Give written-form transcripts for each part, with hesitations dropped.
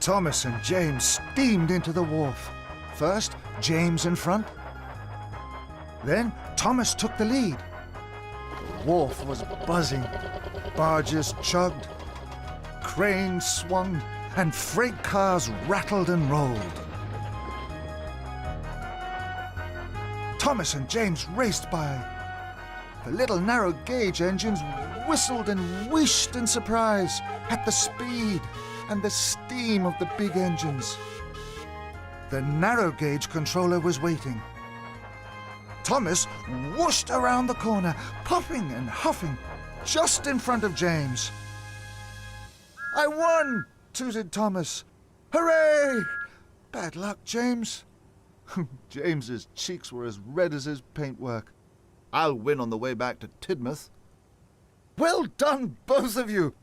Thomas and James steamed into the wharf. First, James in front. Then Thomas took the lead. The wharf was buzzing. Barges chugged, cranes swung, and freight cars rattled and rolled. Thomas and James raced by. The little narrow gauge engines whistled and wheeshed in surprise at the speed and the steam of the big engines. The narrow gauge controller was waiting. Thomas whooshed around the corner, puffing and huffing, just in front of James. "I won!" tooted Thomas. "Hooray!" "Bad luck, James." James's cheeks were as red as his paintwork. "I'll win on the way back to Tidmouth." "Well done, both of you,"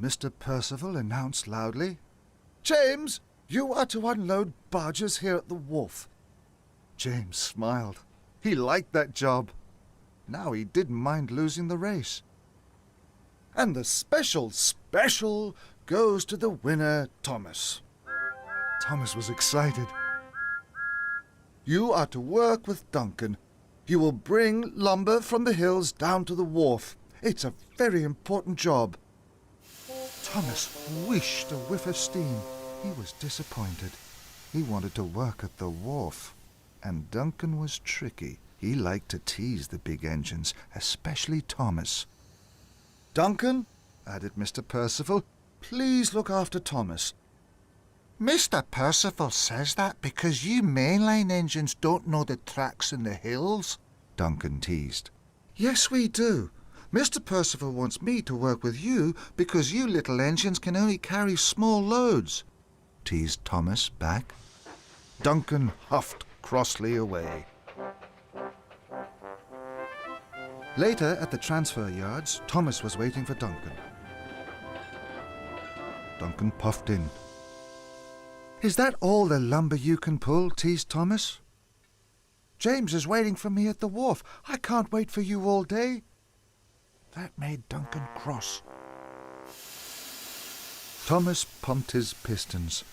Mr. Percival announced loudly. "James, you are to unload barges here at the wharf." James smiled. He liked that job. Now he didn't mind losing the race. And the special goes to the winner, Thomas. Thomas was excited. "You are to work with Duncan. You will bring lumber from the hills down to the wharf. It's a very important job." Thomas wished a whiff of steam. He was disappointed. He wanted to work at the wharf. And Duncan was tricky. He liked to tease the big engines, especially Thomas. "Duncan," added Mr. Percival, "please look after Thomas." "Mr. Percival says that because you mainline engines don't know the tracks in the hills," Duncan teased. "Yes, we do. Mr. Percival wants me to work with you because you little engines can only carry small loads," teased Thomas back. Duncan huffed crossly away. Later, at the transfer yards, Thomas was waiting for Duncan. Duncan puffed in. "Is that all the lumber you can pull?" teased Thomas. "James is waiting for me at the wharf. I can't wait for you all day." That made Duncan cross. Thomas pumped his pistons.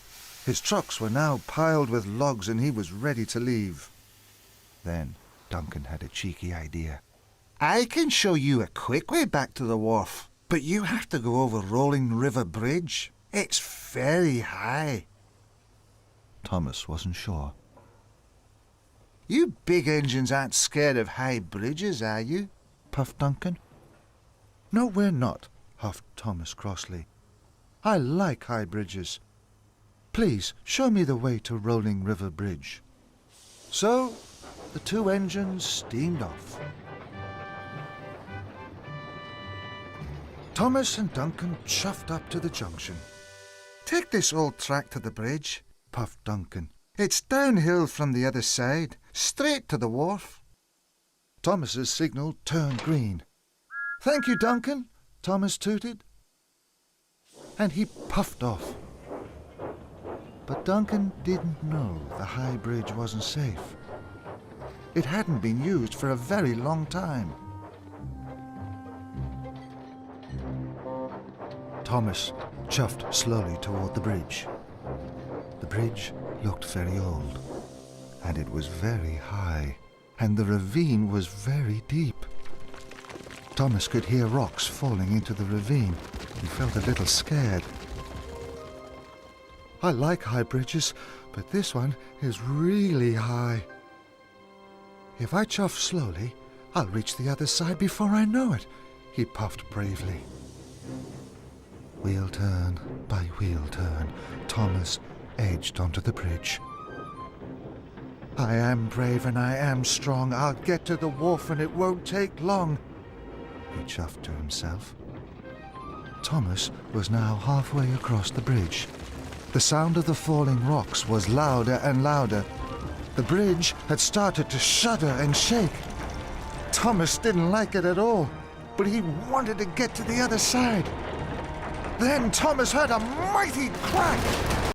His trucks were now piled with logs and he was ready to leave. Then Duncan had a cheeky idea. "I can show you a quick way back to the wharf, but you have to go over Rolling River Bridge. It's very high." Thomas wasn't sure. "You big engines aren't scared of high bridges, are you?" puffed Duncan. "No, we're not," huffed Thomas crossly. "I like high bridges. Please, show me the way to Rolling River Bridge." So, the two engines steamed off. Thomas and Duncan chuffed up to the junction. "Take this old track to the bridge," puffed Duncan. "It's downhill from the other side, straight to the wharf." Thomas's signal turned green. "Thank you, Duncan," Thomas tooted. And he puffed off. But Duncan didn't know the high bridge wasn't safe. It hadn't been used for a very long time. Thomas chuffed slowly toward the bridge. The bridge looked very old, and it was very high, and the ravine was very deep. Thomas could hear rocks falling into the ravine. He felt a little scared. "I like high bridges, but this one is really high. If I chuff slowly, I'll reach the other side before I know it," he puffed bravely. Wheel turn by wheel turn, Thomas edged onto the bridge. "I am brave and I am strong. I'll get to the wharf and it won't take long," he chuffed to himself. Thomas was now halfway across the bridge. The sound of the falling rocks was louder and louder. The bridge had started to shudder and shake. Thomas didn't like it at all, but he wanted to get to the other side. Then Thomas heard a mighty crack.